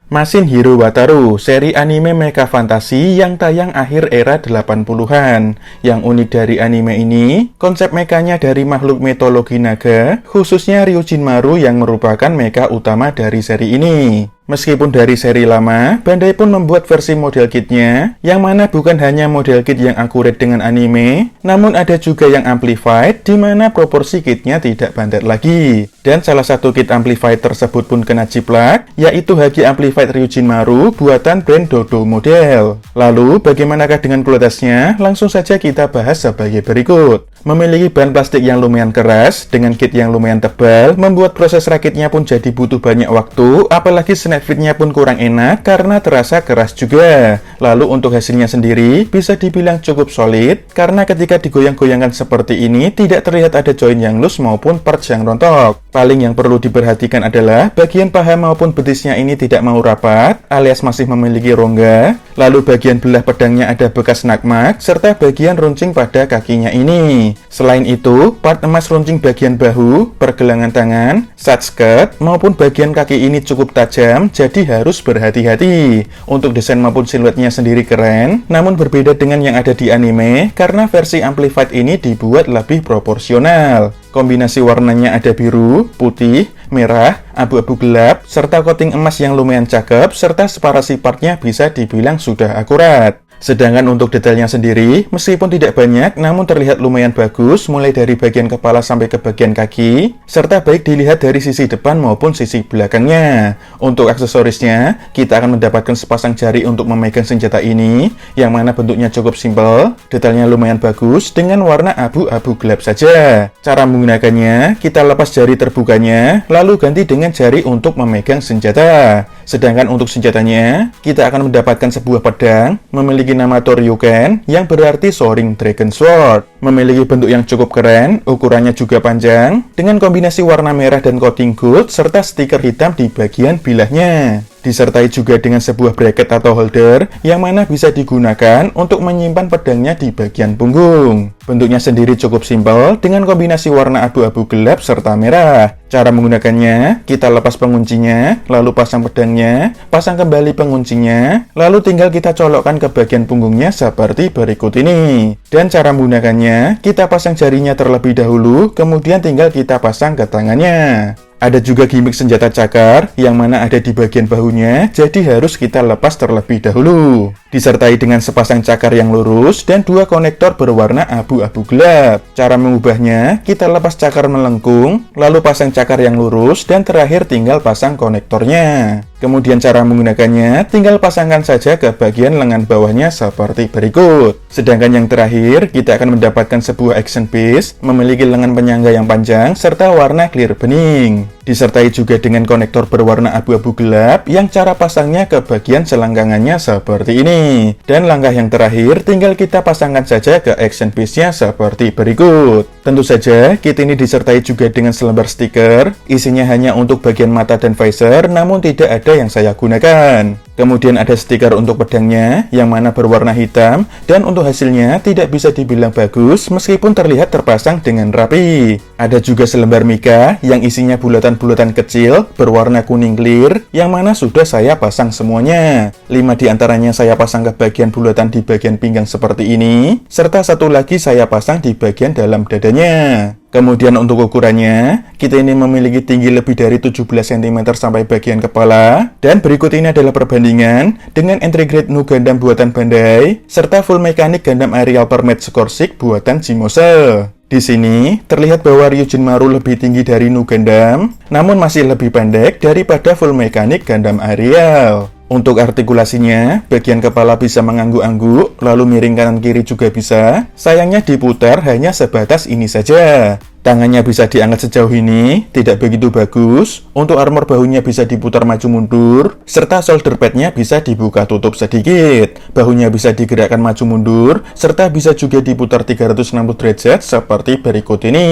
Mashin Hero Wataru, seri anime mecha fantasi yang tayang akhir era 80-an. Yang unik dari anime ini, konsep mechanya dari makhluk mitologi naga, khususnya Ryujinmaru yang merupakan mecha utama dari seri ini. Meskipun dari seri lama, Bandai pun membuat versi model kitnya, yang mana bukan hanya model kit yang akurat dengan anime, namun ada juga yang amplified, di mana proporsi kitnya tidak bantet lagi. Dan salah satu kit amplified tersebut pun kena jiplak, yaitu Haki Amplified Ryujinmaru buatan brand Dodo Model. Lalu, bagaimanakah dengan kualitasnya? Langsung saja kita bahas sebagai berikut. Memiliki bahan plastik yang lumayan keras, dengan kit yang lumayan tebal, membuat proses rakitnya pun jadi butuh banyak waktu, apalagi snap fitnya pun kurang enak karena terasa keras juga. Lalu untuk hasilnya sendiri, bisa dibilang cukup solid, karena ketika digoyang-goyangkan seperti ini, tidak terlihat ada join yang loose maupun parts yang rontok. Paling yang perlu diperhatikan adalah, bagian paha maupun betisnya ini tidak mau rapat, alias masih memiliki rongga, lalu bagian belah pedangnya ada bekas nakmak, serta bagian runcing pada kakinya ini. Selain itu, part emas runcing bagian bahu, pergelangan tangan, side skirt, maupun bagian kaki ini cukup tajam, jadi harus berhati-hati. Untuk desain maupun siluetnya sendiri keren, namun berbeda dengan yang ada di anime, karena versi Amplified ini dibuat lebih proporsional. Kombinasi warnanya ada biru, putih, merah, abu-abu gelap, serta coating emas yang lumayan cakep, serta separasi partnya bisa dibilang sudah akurat. Sedangkan untuk detailnya sendiri, meskipun tidak banyak, namun terlihat lumayan bagus, mulai dari bagian kepala sampai ke bagian kaki, serta baik dilihat dari sisi depan maupun sisi belakangnya. Untuk aksesorisnya, kita akan mendapatkan sepasang jari untuk memegang senjata ini, yang mana bentuknya cukup simpel, detailnya lumayan bagus, dengan warna abu-abu gelap saja. Cara menggunakannya, kita lepas jari terbukanya, lalu ganti dengan jari untuk memegang senjata. Sedangkan untuk senjatanya, kita akan mendapatkan sebuah pedang, memiliki nama Toryuken, yang berarti Soaring Dragon Sword. Memiliki bentuk yang cukup keren, ukurannya juga panjang, dengan kombinasi warna merah dan coating gold, serta stiker hitam di bagian bilahnya. Disertai juga dengan sebuah bracket atau holder, yang mana bisa digunakan untuk menyimpan pedangnya di bagian punggung. Bentuknya sendiri cukup simpel, dengan kombinasi warna abu-abu gelap serta merah. Cara menggunakannya, kita lepas penguncinya, lalu pasang pedangnya, pasang kembali penguncinya, lalu tinggal kita colokkan ke bagian punggungnya seperti berikut ini. Dan cara menggunakannya, kita pasang jarinya terlebih dahulu, kemudian tinggal kita pasang ke tangannya. Ada juga gimmick senjata cakar, yang mana ada di bagian bahunya, jadi harus kita lepas terlebih dahulu. Disertai dengan sepasang cakar yang lurus, dan dua konektor berwarna abu-abu gelap. Cara mengubahnya, kita lepas cakar melengkung, lalu pasang cakar yang lurus, dan terakhir tinggal pasang konektornya. Kemudian cara menggunakannya, tinggal pasangkan saja ke bagian lengan bawahnya seperti berikut. Sedangkan yang terakhir, kita akan mendapatkan sebuah action piece, memiliki lengan penyangga yang panjang, serta warna clear bening. Disertai juga dengan konektor berwarna abu-abu gelap, yang cara pasangnya ke bagian selangkangannya seperti ini. Dan langkah yang terakhir, tinggal kita pasangkan saja ke action piece-nya seperti berikut. Tentu saja, kit ini disertai juga dengan selembar stiker, isinya hanya untuk bagian mata dan visor, namun tidak ada yang saya gunakan. Kemudian ada stiker untuk pedangnya, yang mana berwarna hitam, dan untuk hasilnya tidak bisa dibilang bagus, meskipun terlihat terpasang dengan rapi. Ada juga selembar mika, yang isinya bulatan-bulatan kecil, berwarna kuning clear, yang mana sudah saya pasang semuanya. 5 diantaranya saya pasang ke bagian bulatan di bagian pinggang seperti ini, serta satu lagi saya pasang di bagian dalam dadanya. Kemudian untuk ukurannya, kita ini memiliki tinggi lebih dari 17 cm sampai bagian kepala. Dan berikut ini adalah perbandingan dengan entry grade Nu Gundam buatan Bandai, serta full mekanik Gundam Aerial Permate Sikorsky buatan Jimose. Di sini, terlihat bahwa Ryujinmaru lebih tinggi dari Nu Gundam, namun masih lebih pendek daripada full mekanik Gundam Aerial. Untuk artikulasinya, bagian kepala bisa mengangguk-angguk, lalu miring kanan kiri juga bisa. Sayangnya diputar hanya sebatas ini saja. Tangannya bisa diangkat sejauh ini, tidak begitu bagus. Untuk armor bahunya bisa diputar maju mundur, serta shoulder padnya bisa dibuka tutup sedikit. Bahunya bisa digerakkan maju mundur, serta bisa juga diputar 360 derajat seperti berikut ini.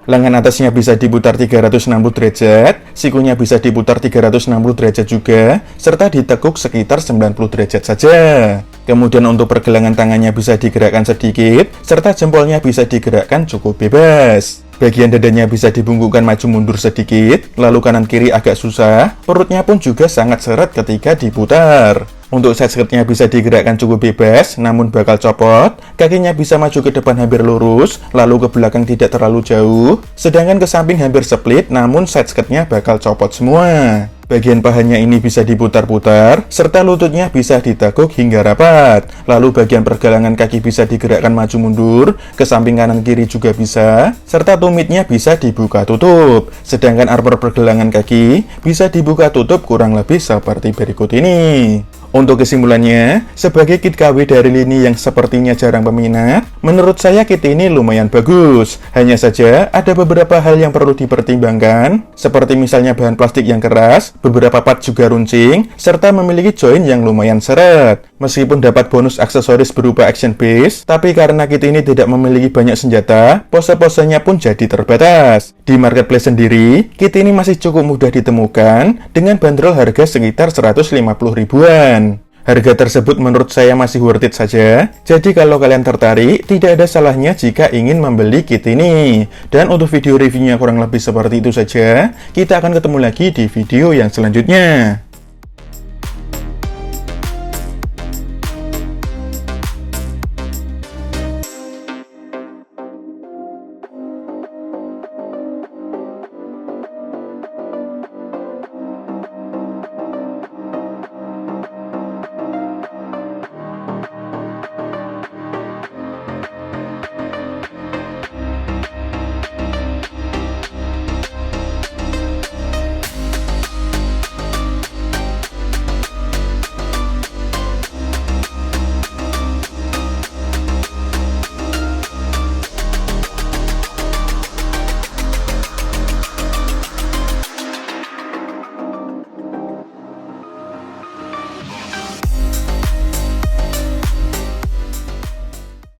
Lengan atasnya bisa diputar 360 derajat, sikunya bisa diputar 360 derajat juga, serta ditekuk sekitar 90 derajat saja. Kemudian untuk pergelangan tangannya bisa digerakkan sedikit, serta jempolnya bisa digerakkan cukup bebas. Bagian dadanya bisa dibungkukkan maju mundur sedikit, lalu kanan kiri agak susah. Perutnya pun juga sangat seret ketika diputar. Untuk side skirtnya bisa digerakkan cukup bebas, namun bakal copot. Kakinya bisa maju ke depan hampir lurus, lalu ke belakang tidak terlalu jauh. Sedangkan ke samping hampir split, namun side skirtnya bakal copot semua. Bagian pahanya ini bisa diputar-putar, serta lututnya bisa ditekuk hingga rapat. Lalu bagian pergelangan kaki bisa digerakkan maju mundur, ke samping kanan kiri juga bisa, serta tumitnya bisa dibuka tutup. Sedangkan armor pergelangan kaki bisa dibuka tutup kurang lebih seperti berikut ini. Untuk kesimpulannya, sebagai kit KW dari lini yang sepertinya jarang peminat, menurut saya kit ini lumayan bagus. Hanya saja, ada beberapa hal yang perlu dipertimbangkan, seperti misalnya bahan plastik yang keras, beberapa part juga runcing, serta memiliki join yang lumayan seret. Meskipun dapat bonus aksesoris berupa action base, tapi karena kit ini tidak memiliki banyak senjata, pose-posenya pun jadi terbatas. Di marketplace sendiri, kit ini masih cukup mudah ditemukan, dengan bandrol harga sekitar 150 ribuan. Harga tersebut menurut saya masih worth it saja. Jadi kalau kalian tertarik, tidak ada salahnya jika ingin membeli kit ini. Dan untuk video reviewnya kurang lebih seperti itu saja. Kita akan ketemu lagi di video yang selanjutnya.